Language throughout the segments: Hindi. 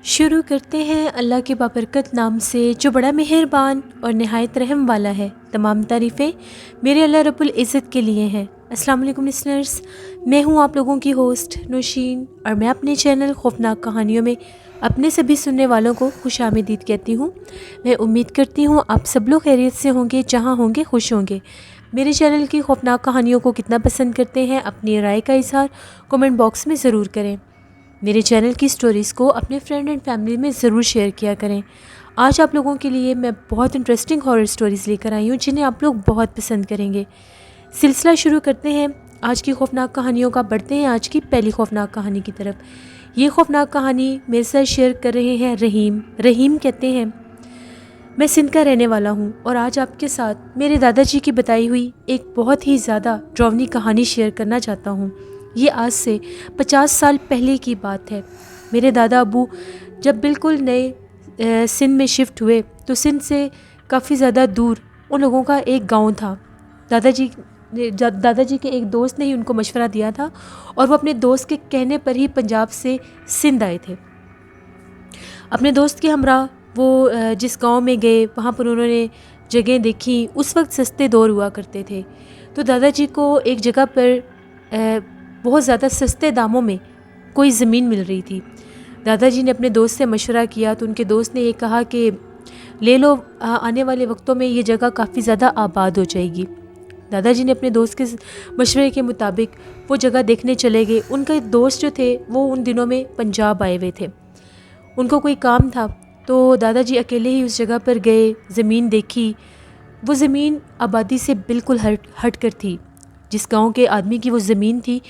शुरू करते हैं अल्लाह के बाबरकत नाम से जो बड़ा मेहरबान और नहायत रहम वाला है। तमाम तारीफ़ें मेरे अल्लाह रब्बुल इज़्ज़त के लिए हैं। अस्सलाम वालेकुम लिसनर्स, मैं हूँ आप लोगों की होस्ट नौशीन और मैं अपने चैनल खौफनाक कहानियों में अपने सभी सुनने वालों को खुशामदीद कहती हूँ। मैं उम्मीद करती हूँ आप सब लोग खैरियत से होंगे, जहाँ होंगे खुश होंगे। मेरे चैनल की खौफनाक कहानियों को कितना पसंद करते हैं, अपनी राय का इज़हार कमेंट बॉक्स में ज़रूर करें। मेरे चैनल की स्टोरीज़ को अपने फ्रेंड एंड फैमिली में ज़रूर शेयर किया करें। आज आप लोगों के लिए मैं बहुत इंटरेस्टिंग हॉरर स्टोरीज़ लेकर आई हूँ जिन्हें आप लोग बहुत पसंद करेंगे। सिलसिला शुरू करते हैं आज की खौफनाक कहानियों का। बढ़ते हैं आज की पहली खौफनाक कहानी की तरफ। ये खौफनाक कहानी मेरे साथ शेयर कर रहे हैं रहीम। रहीम कहते हैं, मैं सिंध का रहने वाला हूँ और आज आपके साथ मेरे दादाजी की बताई हुई एक बहुत ही ज़्यादा डरावनी कहानी शेयर करना चाहता हूँ। ये आज से 50 साल पहले की बात है। मेरे दादा अबू जब बिल्कुल नए सिंध में शिफ्ट हुए तो सिंध से काफ़ी ज़्यादा दूर उन लोगों का एक गांव था। दादाजी के एक दोस्त ने ही उनको मशवरा दिया था और वो अपने दोस्त के कहने पर ही पंजाब से सिंध आए थे। अपने दोस्त के हमरा वो जिस गांव में गए वहाँ पर उन्होंने जगह देखी। उस वक्त सस्ते दौर हुआ करते थे, तो दादाजी को एक जगह पर बहुत ज़्यादा सस्ते दामों में कोई ज़मीन मिल रही थी। दादाजी ने अपने दोस्त से मशवरा किया तो उनके दोस्त ने ये कहा कि ले लो, आने वाले वक्तों में ये जगह काफ़ी ज़्यादा आबाद हो जाएगी। दादाजी ने अपने दोस्त के मशवरे के मुताबिक वो जगह देखने चले गए। उनके दोस्त जो थे वो उन दिनों में पंजाब आए हुए थे, उनको कोई काम था, तो दादाजी अकेले ही उस जगह पर गए, ज़मीन देखी। वो ज़मीन आबादी से बिल्कुल हट कर थी। जिस गांव के आदमी की वो ज़मीन थी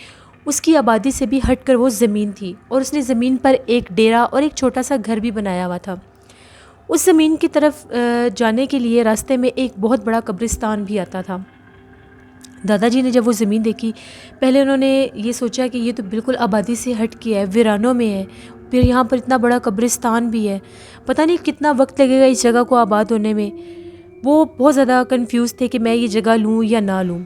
उसकी आबादी से भी हटकर वो ज़मीन थी और उसने ज़मीन पर एक डेरा और एक छोटा सा घर भी बनाया हुआ था। उस ज़मीन की तरफ जाने के लिए रास्ते में एक बहुत बड़ा कब्रिस्तान भी आता था। दादाजी ने जब वो ज़मीन देखी, पहले उन्होंने ये सोचा कि ये तो बिल्कुल आबादी से हट के है, वीरानों में है, फिर यहाँ पर इतना बड़ा कब्रिस्तान भी है, पता नहीं कितना वक्त लगेगा इस जगह को आबाद होने में। वो बहुत ज़्यादा कंफ्यूज थे कि मैं ये जगह लूँ या ना लूँ।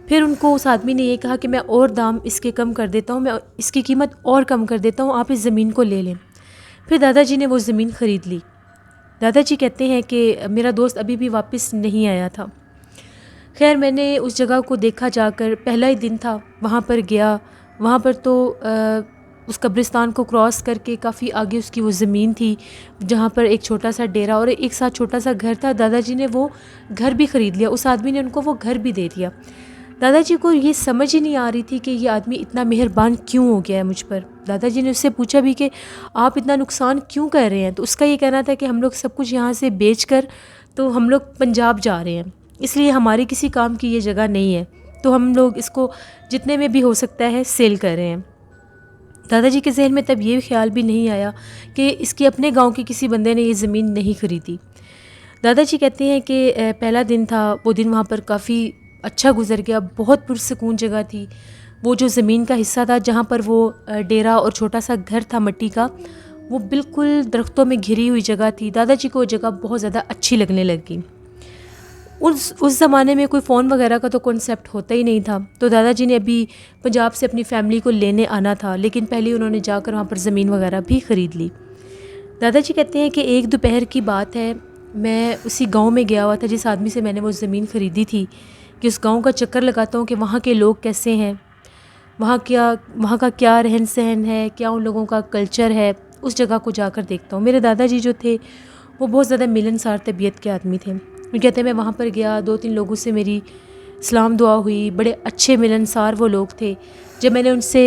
फिर उनको उस आदमी ने ये कहा कि मैं और दाम इसके कम कर देता हूँ, मैं इसकी कीमत और कम कर देता हूँ, आप इस ज़मीन को ले लें। फिर दादाजी ने वो ज़मीन ख़रीद ली। दादाजी कहते हैं कि मेरा दोस्त अभी भी वापस नहीं आया था। खैर, मैंने उस जगह को देखा जाकर, पहला ही दिन था, वहाँ पर गया। वहाँ पर तो उस कब्रिस्तान को क्रॉस करके काफ़ी आगे उसकी वो ज़मीन थी जहाँ पर एक छोटा सा डेरा और एक साथ छोटा सा घर था। दादाजी ने वो घर भी ख़रीद लिया, उस आदमी ने उनको वो घर भी दे दिया। दादाजी को ये समझ ही नहीं आ रही थी कि ये आदमी इतना मेहरबान क्यों हो गया है मुझ पर। दादाजी ने उससे पूछा भी कि आप इतना नुकसान क्यों कर रहे हैं, तो उसका ये कहना था कि हम लोग सब कुछ यहाँ से बेच कर तो हम लोग पंजाब जा रहे हैं, इसलिए हमारी किसी काम की ये जगह नहीं है, तो हम लोग इसको जितने में भी हो सकता है सेल कर रहे हैं। दादाजी के जहन में तब ये ख्याल भी नहीं आया कि इसके अपने गाँव के किसी बंदे ने ये ज़मीन नहीं खरीदी। दादाजी कहते हैं कि पहला दिन था, वो दिन वहाँ पर काफ़ी अच्छा गुजर गया। बहुत पुरसकून जगह थी। वो जो ज़मीन का हिस्सा था जहाँ पर वो डेरा और छोटा सा घर था मिट्टी का, वो बिल्कुल दरख्तों में घिरी हुई जगह थी। दादाजी को वो जगह बहुत ज़्यादा अच्छी लगने लगी। उस ज़माने में कोई फ़ोन वगैरह का तो कॉन्सेप्ट होता ही नहीं था, तो दादाजी ने अभी पंजाब से अपनी फ़ैमिली को लेने आना था, लेकिन पहले उन्होंने जाकर वहाँ पर ज़मीन वगैरह भी ख़रीद ली। दादाजी कहते हैं कि एक दोपहर की बात है, मैं उसी गांव में गया हुआ था जिस आदमी से मैंने वो ज़मीन ख़रीदी थी, कि उस गांव का चक्कर लगाता हूँ कि वहाँ के लोग कैसे हैं, वहाँ का क्या रहन सहन है, क्या उन लोगों का कल्चर है, उस जगह को जाकर देखता हूँ। मेरे दादाजी जो थे वो बहुत ज़्यादा मिलनसार तबीयत के आदमी थे। वो कहते हैं मैं वहाँ पर गया, 2-3 लोगों से मेरी सलाम दुआ हुई, बड़े अच्छे मिलनसार वो लोग थे। जब मैंने उनसे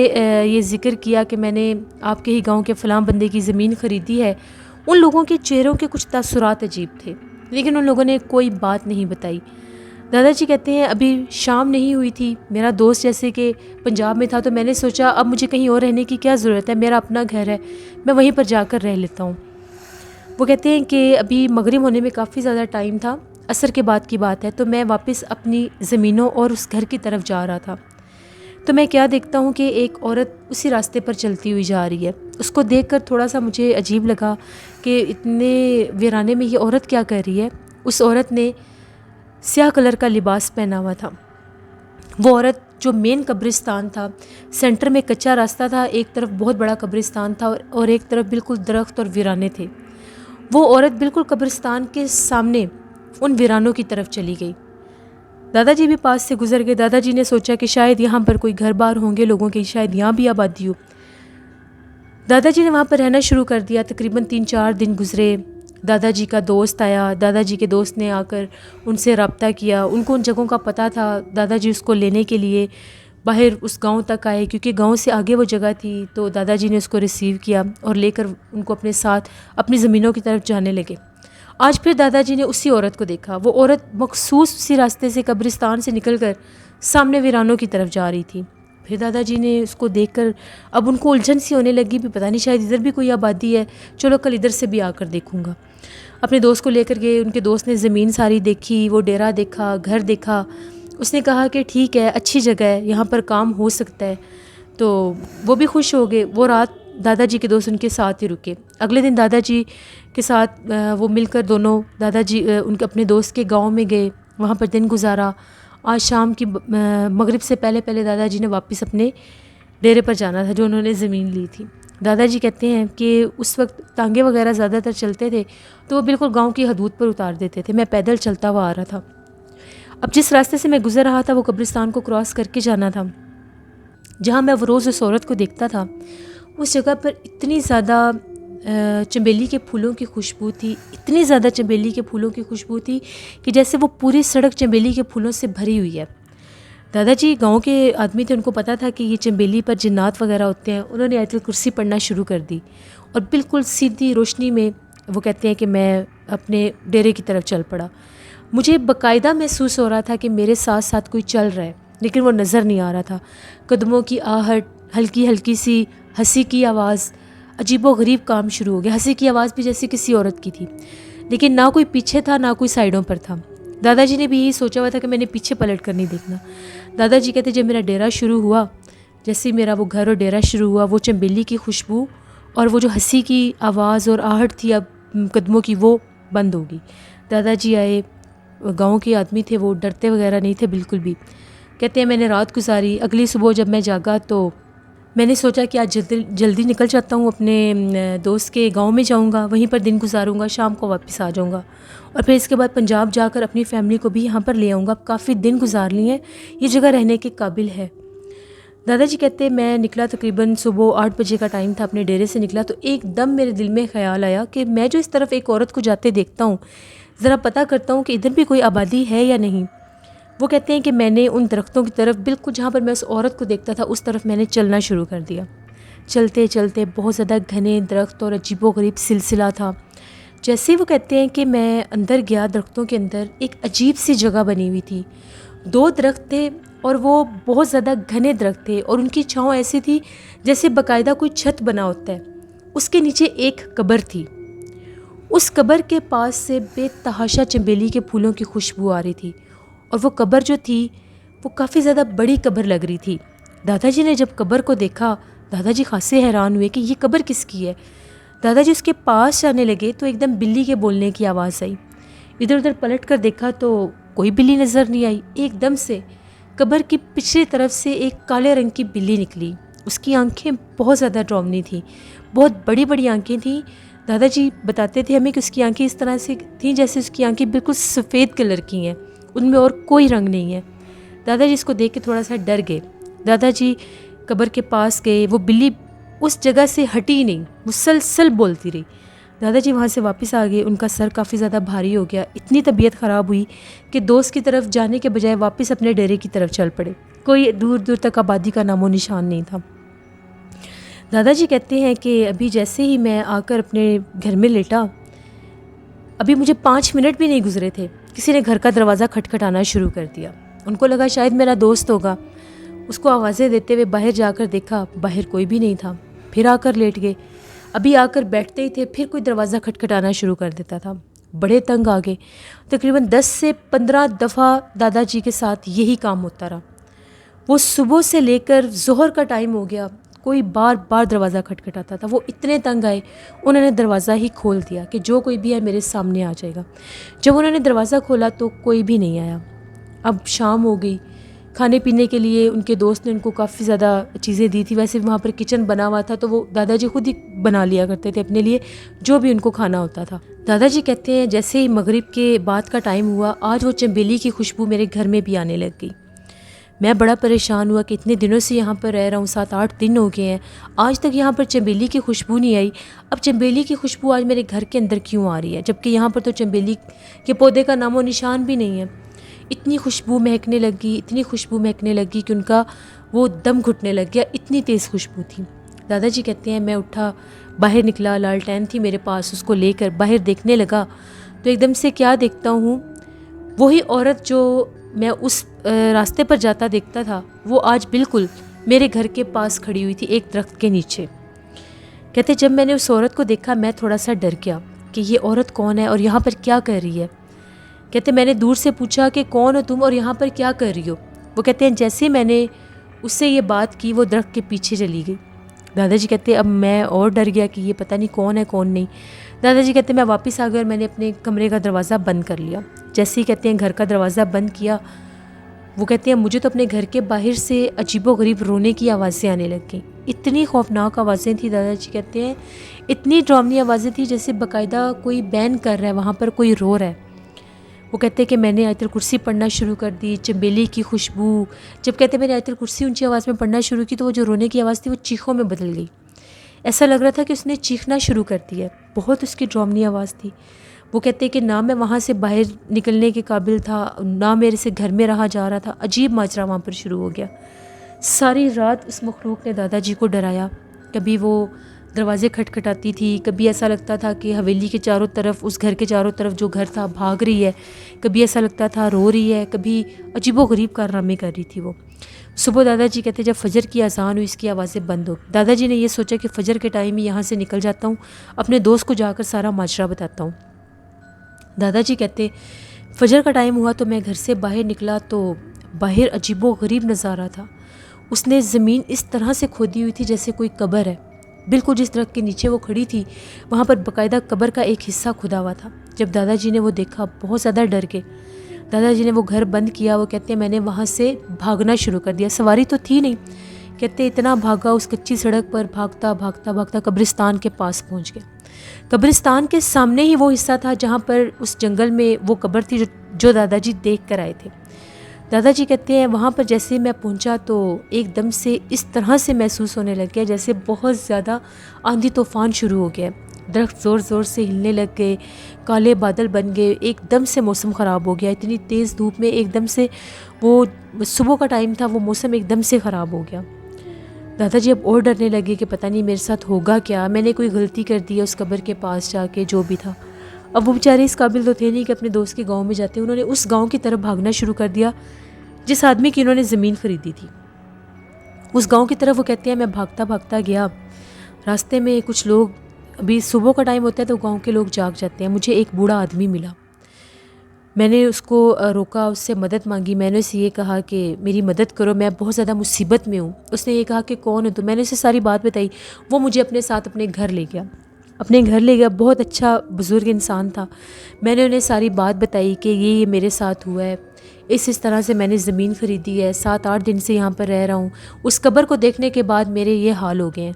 ये ज़िक्र किया कि मैंने आपके ही गांव के फ़लाँ बंदे की ज़मीन ख़रीदी है, उन लोगों के चेहरों के कुछ तासुरात अजीब थे, लेकिन उन लोगों ने कोई बात नहीं बताई। दादाजी कहते हैं अभी शाम नहीं हुई थी, मेरा दोस्त जैसे कि पंजाब में था, तो मैंने सोचा अब मुझे कहीं और रहने की क्या ज़रूरत है, मेरा अपना घर है, मैं वहीं पर जाकर रह लेता हूँ। वो कहते हैं कि अभी मगरिब होने में काफ़ी ज़्यादा टाइम था, असर के बाद की बात है, तो मैं वापस अपनी ज़मीनों और उस घर की तरफ जा रहा था। तो मैं क्या देखता हूँ कि एक औरत उसी रास्ते पर चलती हुई जा रही है। उसको देखकर थोड़ा सा मुझे अजीब लगा कि इतने वीराने में ये औरत क्या कर रही है। उस औरत ने स्याह कलर का लिबास पहना हुआ था। वो औरत जो मेन कब्रिस्तान था, सेंटर में कच्चा रास्ता था, एक तरफ बहुत बड़ा कब्रिस्तान था और एक तरफ बिल्कुल दरख्त और वीराने थे। वो औरत बिल्कुल कब्रिस्तान के सामने उन वीरानों की तरफ चली गई। दादाजी भी पास से गुजर गए। दादाजी ने सोचा कि शायद यहाँ पर कोई घर बार होंगे लोगों के, शायद यहाँ भी आबादी हो। दादाजी ने वहाँ पर रहना शुरू कर दिया। तकरीबन 3-4 दिन गुजरे। दादाजी का दोस्त आया। दादाजी के दोस्त ने आकर उनसे रब्ता किया। उनको उन जगहों का पता था। दादाजी उसको लेने के लिए बाहर उस गांव तक आए, क्योंकि गांव से आगे वो जगह थी। तो दादाजी ने उसको रिसीव किया और लेकर उनको अपने साथ अपनी ज़मीनों की तरफ जाने लगे। आज फिर दादाजी ने उसी औरत को देखा। वो औरत मखसूस उसी रास्ते से कब्रिस्तान से निकलकर सामने वीरानों की तरफ जा रही थी। फिर दादाजी ने उसको देखकर अब उनको उलझन सी होने लगी भी, पता नहीं शायद इधर भी कोई आबादी है, चलो कल इधर से भी आकर देखूँगा। अपने दोस्त को लेकर गए। उनके दोस्त ने ज़मीन सारी देखी, वो डेरा देखा, घर देखा। उसने कहा कि ठीक है, अच्छी जगह है, यहाँ पर काम हो सकता है। तो वो भी खुश हो गए। वो रात दादाजी के दोस्त उनके साथ ही रुके। अगले दिन दादाजी के साथ वो मिलकर दोनों दादाजी उनके अपने दोस्त के गांव में गए, वहाँ पर दिन गुजारा। आज शाम की मगरिब से पहले पहले दादाजी ने वापस अपने डेरे पर जाना था जो उन्होंने ज़मीन ली थी। दादाजी कहते हैं कि उस वक्त टांगे वगैरह ज़्यादातर चलते थे, तो वो बिल्कुल गांव की हदूद पर उतार देते थे। मैं पैदल चलता हुआ आ रहा था। अब जिस रास्ते से मैं गुजर रहा था वो कब्रिस्तान को क्रॉस करके जाना था। जहाँ मैं वो रोज़ उस औरत को देखता था, उस जगह पर इतनी ज़्यादा चमेली के फूलों की खुशबू थी, इतनी ज़्यादा चमेली के फूलों की खुशबू थी कि जैसे वो पूरी सड़क चमेली के फूलों से भरी हुई है। दादाजी गांव के आदमी थे, उनको पता था कि ये चमेली पर जिन्नात वगैरह होते हैं। उन्होंने आयतुल कुर्सी पढ़ना शुरू कर दी और बिल्कुल सीधी रोशनी में वो कहते हैं कि मैं अपने डेरे की तरफ चल पड़ा। मुझे बाकायदा महसूस हो रहा था कि मेरे साथ साथ कोई चल रहा है, लेकिन वो नज़र नहीं आ रहा था। कदमों की आहट, हल्की हल्की सी हंसी की आवाज़, अजीबो गरीब काम शुरू हो गया। हंसी की आवाज़ भी जैसे किसी औरत की थी, लेकिन ना कोई पीछे था ना कोई साइडों पर था। दादाजी ने भी यही सोचा हुआ था कि मैंने पीछे पलट कर नहीं देखना। दादाजी कहते जब मेरा डेरा शुरू हुआ, जैसे ही मेरा वो घर और डेरा शुरू हुआ, वो चमेली की खुशबू और वो जो हंसी की आवाज़ और आहट थी अब कदमों की, वो बंद हो गई। दादाजी आए, गांव के आदमी थे, वो डरते वगैरह नहीं थे बिल्कुल भी। कहते हैं मैंने रात गुजारी। अगली सुबह जब मैं जागा तो मैंने सोचा कि आज जल्दी निकल जाता हूँ, अपने दोस्त के गांव में जाऊँगा, वहीं पर दिन गुजारूँगा, शाम को वापस आ जाऊँगा और फिर इसके बाद पंजाब जाकर अपनी फैमिली को भी यहाँ पर ले आऊँगा। काफ़ी दिन गुजार लिए हैं, ये जगह रहने के काबिल है। दादाजी कहते मैं निकला, तकरीबन सुबह 8 बजे का टाइम था, अपने डेरे से निकला तो एकदम मेरे दिल में ख्याल आया कि मैं जो इस तरफ एक औरत को जाते देखता हूँ, ज़रा पता करता हूँ कि इधर भी कोई आबादी है या नहीं। वो कहते हैं कि मैंने उन दरख्तों की तरफ, बिल्कुल जहाँ पर मैं उस औरत को देखता था, उस तरफ मैंने चलना शुरू कर दिया। चलते चलते बहुत ज़्यादा घने दरख्त और अजीबोगरीब सिलसिला था। जैसे ही वो कहते हैं कि मैं अंदर गया, दरख्तों के अंदर एक अजीब सी जगह बनी हुई थी। 2 दरख्त थे और वो बहुत ज़्यादा घने दरख्त थे और उनकी छाँव ऐसी थी जैसे बाकायदा कोई छत बना होता है। उसके नीचे एक कब्र थी। उस कब्र के पास से बेतहाशा चमेली के फूलों की खुशबू आ रही थी और वो कब्र जो थी वो काफ़ी ज़्यादा बड़ी कब्र लग रही थी। दादाजी ने जब कब्र को देखा, दादाजी खासे हैरान हुए कि ये कब्र किसकी है। दादाजी उसके पास जाने लगे तो एकदम बिल्ली के बोलने की आवाज़ आई। इधर उधर पलट कर देखा तो कोई बिल्ली नज़र नहीं आई। एकदम से कब्र की पिछली तरफ से एक काले रंग की बिल्ली निकली। उसकी आंखें बहुत ज़्यादा डरावनी थीं, बहुत बड़ी बड़ी आंखें थीं। दादाजी बताते थे हमें कि उसकी आंखें इस तरह से थीं जैसे उसकी आंखें बिल्कुल सफ़ेद कलर की हैं, उनमें और कोई रंग नहीं है। दादाजी इसको देख के थोड़ा सा डर गए। दादाजी कब्र के पास गए, वो बिल्ली उस जगह से हटी नहीं, मुसलसल बोलती रही। दादाजी वहाँ से वापस आ गए। उनका सर काफ़ी ज़्यादा भारी हो गया। इतनी तबीयत ख़राब हुई कि दोस्त की तरफ जाने के बजाय वापस अपने डेरे की तरफ चल पड़े। कोई दूर दूर तक आबादी का नामो निशान नहीं था। दादाजी कहते हैं कि अभी जैसे ही मैं आकर अपने घर में लेटा, अभी मुझे 5 मिनट भी नहीं गुजरे थे, किसी ने घर का दरवाज़ा खटखटाना शुरू कर दिया। उनको लगा शायद मेरा दोस्त होगा। उसको आवाज़ें देते हुए बाहर जाकर देखा, बाहर कोई भी नहीं था। फिर आकर लेट गए। अभी आकर बैठते ही थे, फिर कोई दरवाज़ा खटखटाना शुरू कर देता था। बड़े तंग आ गए। तकरीबन 10 से 15 दफ़ा दादाजी के साथ यही काम होता रहा। वो सुबह से लेकर ज़ोहर का टाइम हो गया, कोई बार बार दरवाज़ा खटखटाता था। वो इतने तंग आए, उन्होंने दरवाज़ा ही खोल दिया कि जो कोई भी है मेरे सामने आ जाएगा। जब उन्होंने दरवाज़ा खोला तो कोई भी नहीं आया। अब शाम हो गई, खाने पीने के लिए उनके दोस्त ने उनको काफ़ी ज़्यादा चीज़ें दी थी। वैसे भी वहाँ पर किचन बना हुआ था, तो वो दादाजी खुद ही बना लिया करते थे अपने लिए जो भी उनको खाना होता था। दादाजी कहते हैं जैसे ही मगरिब के बाद का टाइम हुआ, आज वो चमेली की खुशबू मेरे घर में भी आने लग गई। मैं बड़ा परेशान हुआ कि इतने दिनों से यहाँ पर रह रहा हूँ, 7-8 दिन हो गए हैं, आज तक यहाँ पर चमेली की खुशबू नहीं आई। अब चमेली की खुशबू आज मेरे घर के अंदर क्यों आ रही है, जबकि यहाँ पर तो चमेली के पौधे का नामो निशान भी नहीं है। इतनी खुशबू महकने लगी, इतनी खुशबू महकने लगी कि उनका वो दम घुटने लग गया, इतनी तेज़ खुशबू थी। दादाजी कहते हैं मैं उठा, बाहर निकला, लालटेन थी मेरे पास, उसको लेकर बाहर देखने लगा तो एकदम से क्या देखता हूँ, वही औरत जो मैं उस रास्ते पर जाता देखता था, वो आज बिल्कुल मेरे घर के पास खड़ी हुई थी, एक दरख्त के नीचे। कहते जब मैंने उस औरत को देखा मैं थोड़ा सा डर गया कि ये औरत कौन है और यहाँ पर क्या कर रही है। कहते मैंने दूर से पूछा कि कौन हो तुम और यहाँ पर क्या कर रही हो। वो कहते हैं जैसे मैंने उससे ये बात की वो दरख्त के पीछे चली गई। दादाजी कहते अब मैं और डर गया कि ये पता नहीं कौन है कौन नहीं। दादाजी कहते मैं वापस आ गया और मैंने अपने कमरे का दरवाज़ा बंद कर लिया। जैसे ही कहते हैं घर का दरवाज़ा बंद किया, वो कहते हैं मुझे तो अपने घर के बाहर से अजीबोगरीब रोने की आवाज़ें आने लग गई। इतनी खौफनाक आवाज़ें थी, दादाजी कहते हैं इतनी डरावनी आवाज़ें थी जैसे बाकायदा कोई बैन कर रहा है, वहाँ पर कोई रो रहा है। वो कहते हैं कि मैंने आयतुल कुर्सी पढ़ना शुरू कर दी, चमेली की खुशबू। जब कहते मैंने आयतुल कुर्सी ऊंची आवाज़ में पढ़ना शुरू की तो वो जो रोने की आवाज़ थी वो चीखों में बदल गई। ऐसा लग रहा था कि उसने चीखना शुरू कर दिया, बहुत उसकी डरावनी आवाज़ थी। वो कहते हैं कि ना मैं वहाँ से बाहर निकलने के काबिल था, ना मेरे से घर में रहा जा रहा था। अजीब माजरा वहाँ पर शुरू हो गया। सारी रात उस मखलूक ने दादाजी को डराया। कभी वो दरवाज़े खटखटाती थी, कभी ऐसा लगता था कि हवेली के चारों तरफ, उस घर के चारों तरफ जो घर था भाग रही है, कभी ऐसा लगता था रो रही है, कभी अजीबोगरीब कारनामे कर रही थी वो। सुबह दादाजी कहते जब फजर की अजान हुई इसकी आवाज़ें बंद हो। दादाजी ने यह सोचा कि फ़जर के टाइम ही यहाँ से निकल जाता हूँ, अपने दोस्त को जाकर सारा माजरा बताता हूँ। दादाजी कहते फ़जर का टाइम हुआ तो मैं घर से बाहर निकला तो बाहर अजीबोगरीब नज़ारा था। उसने ज़मीन इस तरह से खोदी हुई थी जैसे कोई कब्र है। बिल्कुल जिस दरख्त के नीचे वो खड़ी थी वहाँ पर बाकायदा कब्र का एक हिस्सा खुदा हुआ था। जब दादाजी ने वो देखा बहुत ज़्यादा डर गए। दादाजी ने वो घर बंद किया। वो कहते हैं मैंने वहाँ से भागना शुरू कर दिया, सवारी तो थी नहीं। कहते इतना भागा उस कच्ची सड़क पर, भागता भागता भागता कब्रिस्तान के पास पहुँच गया। कब्रिस्तान के सामने ही वो हिस्सा था जहाँ पर उस जंगल में वो कब्र थी जो दादाजी देख कर आए थे। दादाजी कहते हैं वहाँ पर जैसे मैं पहुँचा तो एकदम से इस तरह से महसूस होने लग गया जैसे बहुत ज़्यादा आंधी तूफ़ान शुरू हो गया। दरख्त ज़ोर ज़ोर से हिलने लग गए, काले बादल बन गए, एकदम से मौसम ख़राब हो गया। इतनी तेज़ धूप में एकदम से, वो सुबह का टाइम था, वो मौसम एकदम से ख़राब हो गया। दादाजी अब और डरने लगे कि पता नहीं मेरे साथ होगा क्या, मैंने कोई गलती कर दी है उस कब्र के पास जाके, जो भी था। अब वो बेचारे इस काबिल तो थे नहीं कि अपने दोस्त के गांव में जाते। उन्होंने उस गांव की तरफ भागना शुरू कर दिया जिस आदमी की उन्होंने ज़मीन ख़रीदी थी। उस गांव की तरफ वो कहते हैं मैं भागता भागता गया। रास्ते में कुछ लोग, अभी सुबह का टाइम होता है तो गांव के लोग जाग जाते हैं। मुझे एक बूढ़ा आदमी मिला। मैंने उसको रोका, उससे मदद मांगी। मैंने उसे ये कहा कि मेरी मदद करो, मैं बहुत ज़्यादा मुसीबत में हूँ। उसने ये कहा कि कौन है तो मैंने उसे सारी बात बताई। वो मुझे अपने साथ अपने घर ले गया, अपने घर ले गया। बहुत अच्छा बुज़ुर्ग इंसान था। मैंने उन्हें सारी बात बताई कि ये मेरे साथ हुआ है, इस तरह से मैंने ज़मीन ख़रीदी है, 7-8 दिन से यहाँ पर रह रहा हूँ। उस कब्र को देखने के बाद मेरे ये हाल हो गए हैं।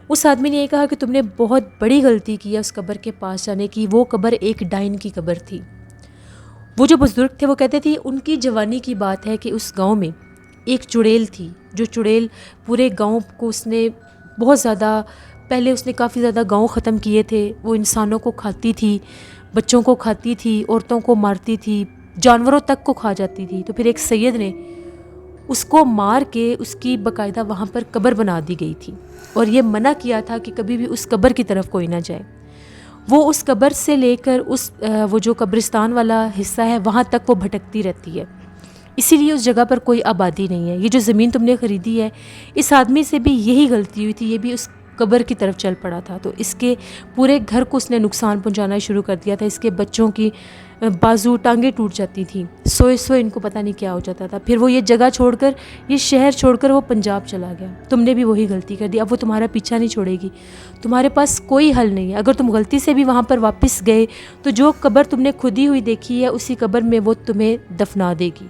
उस आदमी ने ये कहा कि तुमने बहुत बड़ी गलती की है उस कब्र के पास जाने की। वो कब्र एक डाइन की कब्र थी। वो जो बुज़ुर्ग थे वो कहते थे उनकी जवानी की बात है कि उस गांव में एक चुड़ैल थी, जो चुड़ैल पूरे गांव को उसने बहुत ज़्यादा, पहले उसने काफ़ी ज़्यादा गांव ख़त्म किए थे। वो इंसानों को खाती थी, बच्चों को खाती थी, औरतों को मारती थी, जानवरों तक को खा जाती थी। तो फिर एक सैयद ने उसको मार के उसकी बाकायदा वहाँ पर कब्र बना दी गई थी और ये मना किया था कि कभी भी उस कब्र की तरफ कोई ना जाए। वो उस कब्र से लेकर उस वो जो कब्रिस्तान वाला हिस्सा है वहाँ तक वो भटकती रहती है, इसीलिए उस जगह पर कोई आबादी नहीं है। ये जो ज़मीन तुमने ख़रीदी है, इस आदमी से भी यही गलती हुई थी, ये भी उस कब्र की तरफ चल पड़ा था तो इसके पूरे घर को उसने नुकसान पहुंचाना शुरू कर दिया था। इसके बच्चों की बाजू टांगें टूट जाती थी, सोए सोए इनको पता नहीं क्या हो जाता था। फिर वो ये जगह छोड़कर, ये शहर छोड़कर वो पंजाब चला गया। तुमने भी वही गलती कर दी, अब वो तुम्हारा पीछा नहीं छोड़ेगी, तुम्हारे पास कोई हल नहीं है। अगर तुम गलती से भी वहाँ पर वापस गए तो जो कब्र तुमने खुदी हुई देखी है उसी कब्र में वो तुम्हें दफना देगी।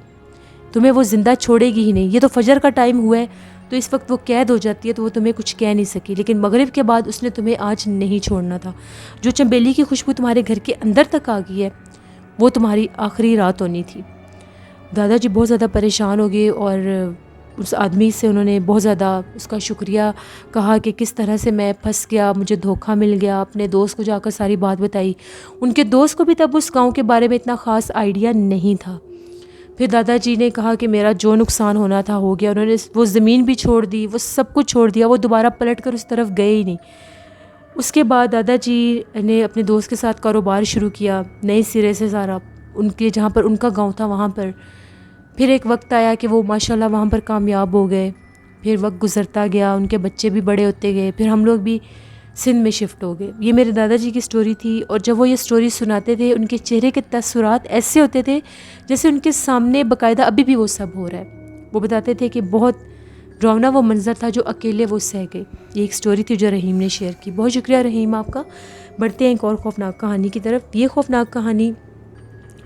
तुम्हें वो ज़िंदा छोड़ेगी ही नहीं। ये तो फजर का टाइम हुआ है, तो इस वक्त वो कैद हो जाती है, तो वो तुम्हें कुछ कह नहीं सकी, लेकिन मगरिब के बाद उसने तुम्हें आज नहीं छोड़ना था। जो चंबेली की खुशबू तुम्हारे घर के अंदर तक आ गई है, वो तुम्हारी आखिरी रात होनी थी। दादाजी बहुत ज़्यादा परेशान हो गए और उस आदमी से उन्होंने बहुत ज़्यादा उसका शुक्रिया कहा कि किस तरह से मैं फंस गया, मुझे धोखा मिल गया। अपने दोस्त को जाकर सारी बात बताई। उनके दोस्त को भी तब उस गांव के बारे में इतना ख़ास आइडिया नहीं था। फिर दादाजी ने कहा कि मेरा जो नुकसान होना था हो गया। उन्होंने वो ज़मीन भी छोड़ दी, वो सब कुछ छोड़ दिया, वो दोबारा पलट कर उस तरफ गए ही नहीं। उसके बाद दादाजी ने अपने दोस्त के साथ कारोबार शुरू किया नए सिरे से सारा, उनके जहाँ पर उनका गांव था वहाँ पर। फिर एक वक्त आया कि वो माशाल्लाह वहाँ पर कामयाब हो गए। फिर वक्त गुज़रता गया, उनके बच्चे भी बड़े होते गए, फिर हम लोग भी सिंध में शिफ्ट हो गए। ये मेरे दादाजी की स्टोरी थी। और जब वो ये स्टोरी सुनाते थे, उनके चेहरे के तसुरात ऐसे होते थे जैसे उनके सामने बाकायदा अभी भी वो सब हो रहा है। वो बताते थे कि बहुत डरावना वो मंज़र था जो अकेले वो सह गए। ये एक स्टोरी थी जो रहीम ने शेयर की। बहुत शुक्रिया रहीम आपका। बढ़ते हैं एक और ख़ौफनाक कहानी की तरफ। ये ख़ौफनाक कहानी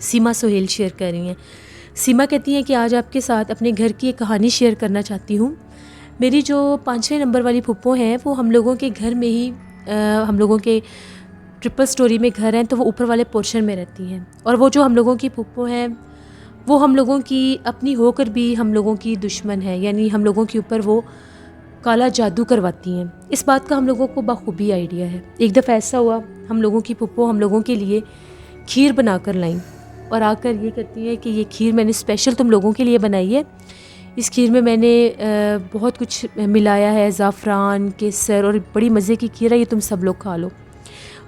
सीमा सोहेल शेयर कर रही हैं। सीमा कहती हैं कि आज आपके साथ अपने घर की एक कहानी शेयर करना चाहती हूँ। मेरी जो 5वें नंबर वाली फुप्पो हैं, वो हम लोगों के घर में ही हम लोगों के ट्रिपल स्टोरी में घर हैं, तो वो ऊपर वाले पोर्शन में रहती हैं। और वो जो हम लोगों की फुप्पो हैं, वो हम लोगों की अपनी होकर भी हम लोगों की दुश्मन है, यानी हम लोगों के ऊपर वो काला जादू करवाती हैं। इस बात का हम लोगों को बखूबी आइडिया है। एक दफ़ा ऐसा हुआ, हम लोगों की फुप्पो हम लोगों के लिए खीर बना कर लाईं और आकर ये कहती है कि ये खीर मैंने स्पेशल तुम लोगों के लिए बनाई है। इस खीर में मैंने बहुत कुछ मिलाया है, ज़ाफ़रान, केसर, और बड़ी मज़े की खीर है, ये तुम सब लोग खा लो।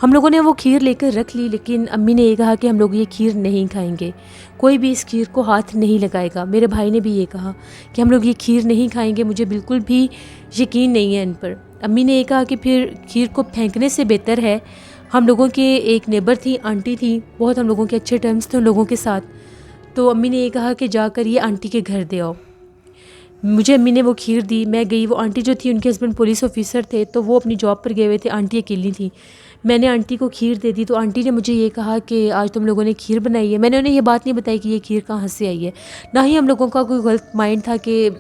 हम लोगों ने वो खीर लेकर रख ली, लेकिन अम्मी ने ये कहा कि हम लोग ये खीर नहीं खाएंगे, कोई भी इस खीर को हाथ नहीं लगाएगा। मेरे भाई ने भी ये कहा कि हम लोग ये खीर नहीं खाएंगे, मुझे बिल्कुल भी यकीन नहीं है इन पर। अम्मी ने ये कहा कि फिर खीर को फेंकने से बेहतर है। हम लोगों के एक नेबर थी, आंटी थी, बहुत हम लोगों के अच्छे टर्म्स थे उन लोगों के साथ। तो अम्मी ने ये कहा कि जाकर ये आंटी के घर दे आओ। मुझे अम्मी ने वो खीर दी, मैं गई। वो आंटी जो थी, उनके हस्बैंड पुलिस ऑफिसर थे, तो वो अपनी जॉब पर गए हुए थे, आंटी अकेली थी। मैंने आंटी को खीर दे दी, तो आंटी ने मुझे ये कहा कि आज तुम लोगों ने खीर बनाई है। मैंने उन्हें ये बात नहीं बताई कि ये खीर कहाँ से आई है, ना ही हम लोगों का कोई गलत माइंड था कि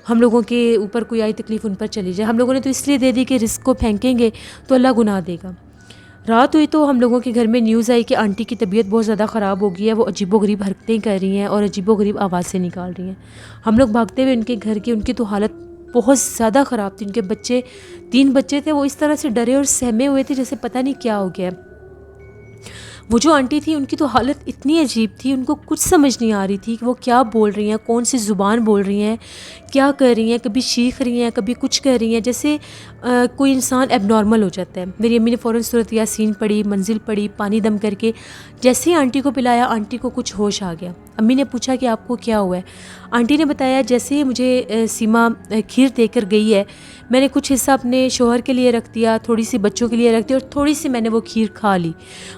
हम लोगों के ऊपर कोई आई तकलीफ़ उन पर चली जाए। हम लोगों ने तो इसलिए दे दी कि रिस्क को फेंकेंगे तो अल्लाह गुनाह देगा। रात हुई तो हम लोगों के घर में न्यूज़ आई कि आंटी की तबीयत बहुत ज़्यादा ख़राब हो गई है, वो अजीबोगरीब हरकतें कर रही हैं और अजीबोगरीब आवाज़ें निकाल रही हैं। हम लोग भागते हुए उनके घर की, उनकी तो हालत बहुत ज़्यादा ख़राब थी। उनके बच्चे, 3 बच्चे थे, वो इस तरह से डरे और सहमे हुए थे जैसे पता नहीं क्या हो गया। वो जो आंटी थी, उनकी तो हालत इतनी अजीब थी, उनको कुछ समझ नहीं आ रही थी कि वो क्या बोल रही हैं, कौन सी ज़ुबान बोल रही हैं, क्या कर रही हैं। कभी चीख रही हैं, कभी कुछ कर रही हैं, जैसे कोई इंसान एबनॉर्मल हो जाता है। मेरी अम्मी ने फ़ौरन सूरत यासीन पढ़ी, मंजिल पढ़ी, पानी दम करके जैसे ही आंटी को पिलाया, आंटी को कुछ होश आ गया। अम्मी ने पूछा कि आपको क्या हुआ है। आंटी ने बताया, जैसे ही मुझे सीमा खीर देकर गई है, मैंने कुछ हिस्सा अपने शोहर के लिए रख दिया, थोड़ी सी बच्चों के लिए रख दी और थोड़ी सी मैंने वो खीर खा ली।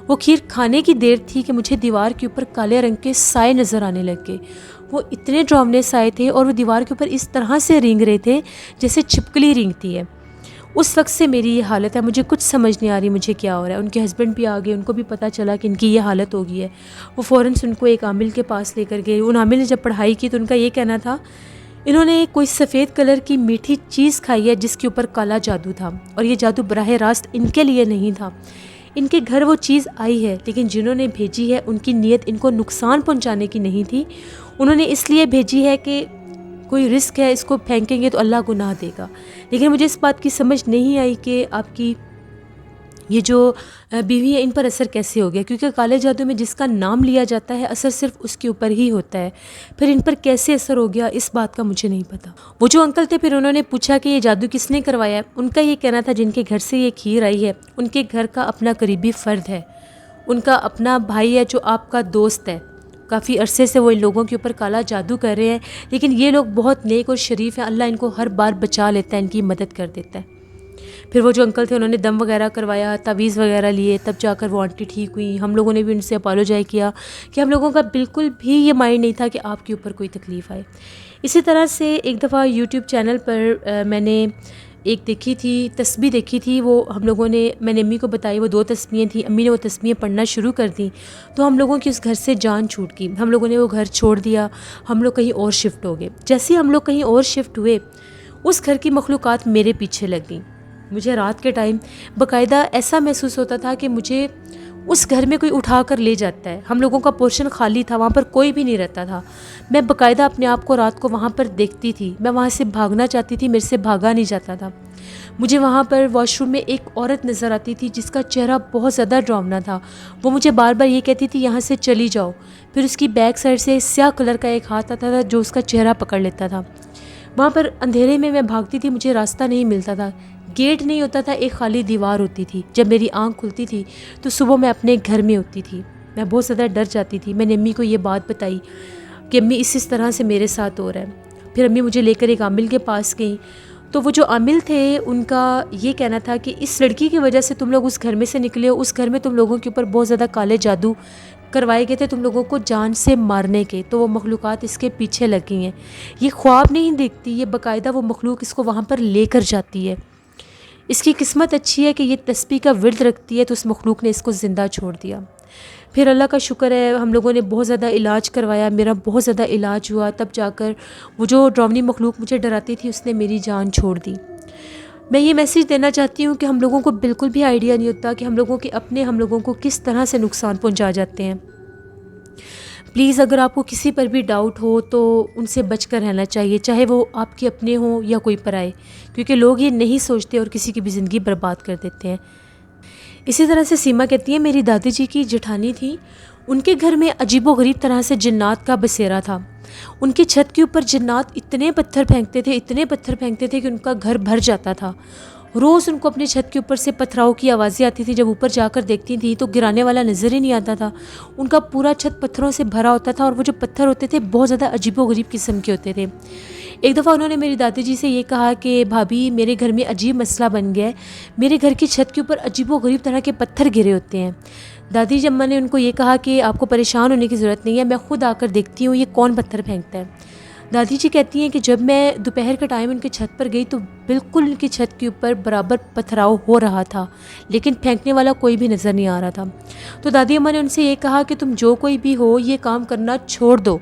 वो खीर खाने की देर थी कि मुझे दीवार के ऊपर काले रंग के साए नज़र आने लग गए। वो इतने डरावने साए थे और वो दीवार के ऊपर इस तरह से रेंग रहे थे जैसे छिपकली रेंगती है। उस वक्त से मेरी ये हालत है, मुझे कुछ समझ नहीं आ रही मुझे क्या हो रहा है। उनके हस्बैंड भी आ गए, उनको भी पता चला कि इनकी ये हालत हो गई है। वो फ़ौरन से उनको एक आमिल के पास लेकर गए। उन आमिल ने जब पढ़ाई की तो उनका ये कहना था, इन्होंने कोई सफ़ेद कलर की मीठी चीज़ खाई है जिसके ऊपर काला जादू था, और ये जादू बराह रास्त इनके लिए नहीं था। इनके घर वो चीज़ आई है, लेकिन जिन्होंने भेजी है उनकी नीयत इनको नुकसान पहुंचाने की नहीं थी। उन्होंने इसलिए भेजी है कि कोई रिस्क है, इसको फेंकेंगे तो अल्लाह गुनाह देगा। लेकिन मुझे इस बात की समझ नहीं आई कि आपकी ये जो बीवी है, इन पर असर कैसे हो गया, क्योंकि काले जादू में जिसका नाम लिया जाता है असर सिर्फ उसके ऊपर ही होता है। फिर इन पर कैसे असर हो गया, इस बात का मुझे नहीं पता। वो जो अंकल थे, फिर उन्होंने पूछा कि ये जादू किसने करवाया है। उनका ये कहना था, जिनके घर से ये खीर आई है उनके घर का अपना करीबी फ़र्द है, उनका अपना भाई है जो आपका दोस्त है। काफ़ी अरसे से वो इन लोगों के ऊपर काला जादू कर रहे हैं, लेकिन ये लोग बहुत नेक और शरीफ हैं। अल्लाह इनको हर बार बचा लेता है, इनकी मदद कर देता है। फिर वो जो अंकल थे, उन्होंने दम वगैरह करवाया, तावीज़ वगैरह लिए, तब जाकर वो आंटी ठीक हुई। हम लोगों ने भी उनसे अपोलोजाइज़ किया कि हम लोगों का बिल्कुल भी ये माइंड नहीं था कि आपके ऊपर कोई तकलीफ़ आए। इसी तरह से एक दफ़ा यूट्यूब चैनल पर मैंने एक देखी थी तस्बीह देखी थी, वो हम लोगों ने, मैंने अम्मी को बताई, वो 2 तस्बीहें थी। अम्मी ने वो तस्बीहें पढ़ना शुरू कर दी तो हम लोगों की उस घर से जान छूट गई। हम लोगों ने वो घर छोड़ दिया, हम लोग कहीं और शिफ्ट हो गए। जैसे ही हम लोग कहीं और शिफ्ट हुए, उस घर की मखलूक़ात मेरे पीछे लग गई। मुझे रात के टाइम बाकायदा ऐसा महसूस होता था कि मुझे उस घर में कोई उठा कर ले जाता है। हम लोगों का पोर्शन खाली था, वहाँ पर कोई भी नहीं रहता था। मैं बाकायदा अपने आप को रात को वहाँ पर देखती थी। मैं वहाँ से भागना चाहती थी, मेरे से भागा नहीं जाता था। मुझे वहाँ पर वॉशरूम में एक औरत नज़र आती थी जिसका चेहरा बहुत ज़्यादा डरावना था। वो मुझे बार बार ये कहती थी यहाँ से चली जाओ। फिर उसकी बैक साइड से स्याह कलर का एक हाथ आता था जो उसका चेहरा पकड़ लेता था। वहाँ पर अंधेरे में मैं भागती थी, मुझे रास्ता नहीं मिलता था। गेट नहीं होता था, एक खाली दीवार होती थी। जब मेरी आँख खुलती थी तो सुबह मैं अपने घर में होती थी। मैं बहुत ज़्यादा डर जाती थी। मैंने अम्मी को ये बात बताई कि अम्मी इस तरह से मेरे साथ हो रहा है। फिर अम्मी मुझे लेकर एक आमिल के पास गई। तो वो जो आमिल थे उनका ये कहना था कि इस लड़की की वजह से तुम लोग उस घर में से निकले हो। उस घर में तुम लोगों के ऊपर बहुत ज़्यादा काले जादू करवाए गए थे, तुम लोगों को जान से मारने के। तो वो मखलूक़ात इसके पीछे लगी हैं। ये ख्वाब नहीं देखती, ये बाकायदा वो मखलूक इसको वहाँ पर लेकर जाती है। इसकी किस्मत अच्छी है कि ये तस्बीह का विर्द रखती है, तो उस मखलूक ने इसको ज़िंदा छोड़ दिया। फिर अल्लाह का शुक्र है, हम लोगों ने बहुत ज़्यादा इलाज करवाया, मेरा बहुत ज़्यादा इलाज हुआ, तब जाकर वो जो डरावनी मखलूक मुझे डराती थी उसने मेरी जान छोड़ दी। मैं ये मैसेज देना चाहती हूँ कि हम लोगों को बिल्कुल भी आइडिया नहीं होता कि हम लोगों के अपने हम लोगों को किस तरह से नुकसान पहुँचा जाते हैं। प्लीज़ अगर आपको किसी पर भी डाउट हो तो उनसे बच कर रहना चाहिए, चाहे वो आपके अपने हों या कोई पराए, क्योंकि लोग ये नहीं सोचते और किसी की भी ज़िंदगी बर्बाद कर देते हैं। इसी तरह से सीमा कहती है, मेरी दादी जी की जेठानी थी, उनके घर में अजीबोगरीब तरह से जिन्नात का बसेरा था। उनकी छत के ऊपर जिन्नात इतने पत्थर फेंकते थे, इतने पत्थर फेंकते थे कि उनका घर भर जाता था। रोज़ उनको अपनी छत के ऊपर से पथराव की आवाज़ें आती थी। जब ऊपर जाकर देखती थी तो गिराने वाला नज़र ही नहीं आता था। उनका पूरा छत पत्थरों से भरा होता था और वो जो पत्थर होते थे बहुत ज़्यादा अजीबोगरीब किस्म के होते थे। एक दफ़ा उन्होंने मेरी दादी जी से ये कहा कि भाभी मेरे घर में अजीब मसला बन गया है, मेरे घर की छत के ऊपर अजीबोगरीब तरह के पत्थर गिरे होते हैं। दादी जब मैंने उनको ये कहा कि आपको परेशान होने की ज़रूरत नहीं है, मैं ख़ुद आकर देखती हूँ ये कौन पत्थर फेंकता है। दादी जी कहती हैं कि जब मैं दोपहर के टाइम उनकी छत पर गई तो बिल्कुल उनकी छत के ऊपर बराबर पथराव हो रहा था, लेकिन फेंकने वाला कोई भी नज़र नहीं आ रहा था। तो दादी अम्मा ने उनसे ये कहा कि तुम जो कोई भी हो ये काम करना छोड़ दो,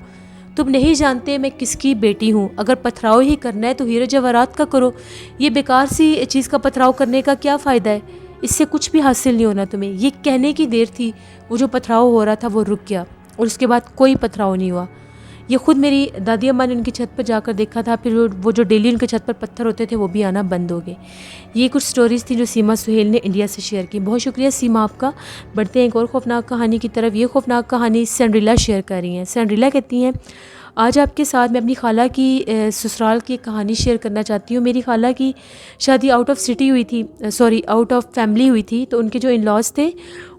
तुम नहीं जानते मैं किसकी बेटी हूँ। अगर पथराव ही करना है तो हीरे जवाहरात का करो, ये बेकार सी चीज़ का पथराव करने का क्या फ़ायदा है, इससे कुछ भी हासिल नहीं होना तुम्हें। ये कहने की देर थी, वो जो पथराव हो रहा था वो रुक गया और उसके बाद कोई पथराव नहीं हुआ। ये ख़ुद मेरी दादी अम्मा ने उनकी छत पर जाकर देखा था। फिर वो जो डेली उनके छत पर पत्थर होते थे वो भी आना बंद हो गए। ये कुछ स्टोरीज़ थी जो सीमा सुहेल ने इंडिया से शेयर की। बहुत शुक्रिया सीमा आपका। बढ़ते हैं एक और ख़ौफनाक कहानी की तरफ। ये ख़ौफनाक कहानी सैंड्रिला शेयर कर रही हैं। सैंड्रिला कहती हैं, आज आपके साथ मैं अपनी खाला की ससुराल की एक कहानी शेयर करना चाहती हूँ। मेरी खाला की शादी आउट ऑफ सिटी हुई थी, आउट ऑफ फैमिली हुई थी। तो उनके जो इन लॉज थे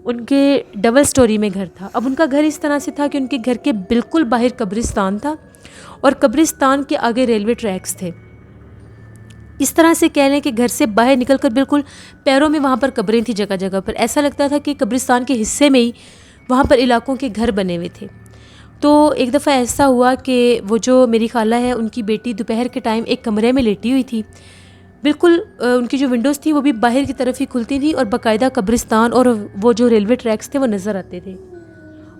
उनके डबल स्टोरी में घर था। अब उनका घर इस तरह से था कि उनके घर के बिल्कुल बाहर कब्रिस्तान था और कब्रिस्तान के आगे रेलवे ट्रैक्स थे। इस तरह से कह लें कि घर से बाहर निकलकर बिल्कुल पैरों में वहाँ पर कब्रें थी जगह जगह पर। ऐसा लगता था कि कब्रिस्तान के हिस्से में ही वहाँ पर इलाकों के घर बने हुए थे। तो एक दफ़ा ऐसा हुआ कि वो जो मेरी खाला है उनकी बेटी दोपहर के टाइम एक कमरे में लेटी हुई थी। बिल्कुल उनकी जो विंडोज़ थी वो भी बाहर की तरफ ही खुलती थी और बाकायदा कब्रिस्तान और वो जो रेलवे ट्रैक्स थे वो नज़र आते थे।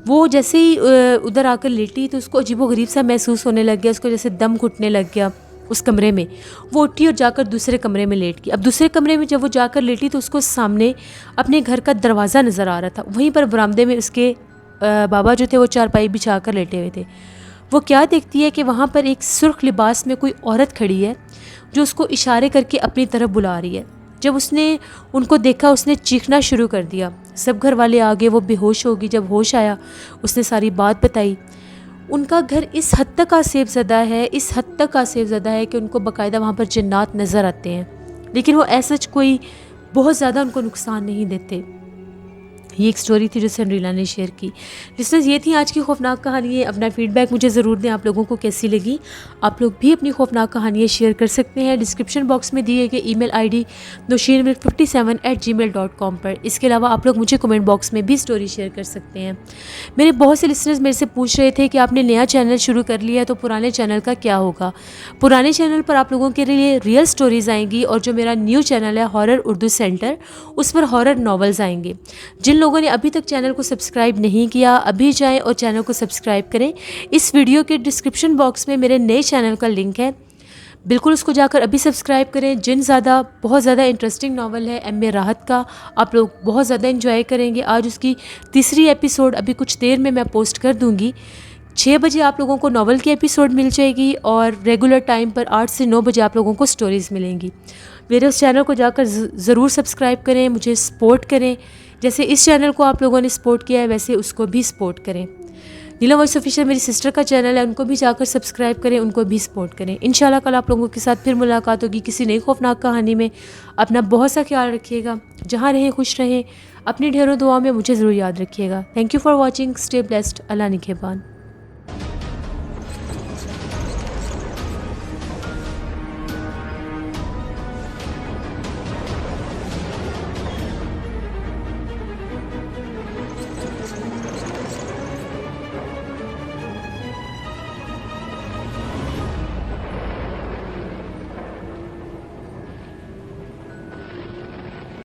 वो जैसे ही उधर आकर लेटी तो उसको अजीबोगरीब सा महसूस होने लग गया, उसको जैसे दम घुटने लग गया उस कमरे में। वो उठी और जाकर दूसरे कमरे में लेट गई। अब दूसरे कमरे में जब वो जाकर लेटी तो उसको सामने अपने घर का दरवाज़ा नज़र आ रहा था। वहीं पर बरामदे में उसके बाबा जो थे वो चारपाई बिछा कर लेटे हुए थे। वो क्या देखती है कि वहाँ पर एक सुर्ख लिबास में कोई औरत खड़ी है जो उसको इशारे करके अपनी तरफ बुला रही है। जब उसने उनको देखा उसने चीखना शुरू कर दिया। सब घर वाले आ गए, वो बेहोश हो गई। जब होश आया उसने सारी बात बताई। उनका घर इस हद तक आसेफ़ज़दा है, इस हद तक आसेफ़ज़दा है कि उनको बाकायदा वहाँ पर जिन्नात नज़र आते हैं, लेकिन वो ऐसा कोई बहुत ज़्यादा उनको नुकसान नहीं देते। ये एक स्टोरी थी जो सनरीला ने शेयर की। लिसनर्स, ये थी आज की खौफनाक कहानियाँ। अपना फीडबैक मुझे ज़रूर दें, आप लोगों को कैसी लगी। आप लोग भी अपनी खौफनाक कहानियाँ शेयर कर सकते हैं डिस्क्रिप्शन बॉक्स में दिए गए ईमेल आईडी nosheermilk57@gmail.com पर। इसके अलावा आप लोग मुझे कमेंट बॉक्स में भी स्टोरी शेयर कर सकते हैं। मेरे बहुत से लिसनर्स मेरे से पूछ रहे थे कि आपने नया चैनल शुरू कर लिया है तो पुराने चैनल का क्या होगा। पुराने चैनल पर आप लोगों के लिए रियल स्टोरीज़ आएंगी और जो मेरा न्यू चैनल है हॉरर उर्दू सेंटर, उस पर हॉरर नॉवेल्स आएंगे। जिन लोगों ने अभी तक चैनल को सब्सक्राइब नहीं किया, अभी जाएं और चैनल को सब्सक्राइब करें। इस वीडियो के डिस्क्रिप्शन बॉक्स में मेरे नए चैनल का लिंक है, बिल्कुल उसको जाकर अभी सब्सक्राइब करें। बहुत ज़्यादा इंटरेस्टिंग नावल है एम ए राहत का, आप लोग बहुत ज़्यादा एंजॉय करेंगे। आज उसकी तीसरी एपिसोड अभी कुछ देर में मैं पोस्ट कर दूँगी। 6 बजे आप लोगों को नावल की एपिसोड मिल जाएगी और रेगुलर टाइम पर 8 से 9 बजे आप लोगों को स्टोरीज़ मिलेंगी। मेरे उस चैनल को जाकर ज़रूर सब्सक्राइब करें, मुझे सपोर्ट करें। जैसे इस चैनल को आप लोगों ने सपोर्ट किया है वैसे उसको भी सपोर्ट करें। नीलम वॉइस ऑफिशियल मेरी सिस्टर का चैनल है, उनको भी जाकर सब्सक्राइब करें, उनको भी सपोर्ट करें। इंशाल्लाह कल आप लोगों के साथ फिर मुलाकात होगी किसी नई खौफनाक कहानी में। अपना बहुत सा ख्याल रखिएगा, जहाँ रहें खुश रहें, अपनी ढेरों दुआ में मुझे ज़रूर याद रखिएगा। Thank you for watching, stay blessed, अल्लाह निगहबान।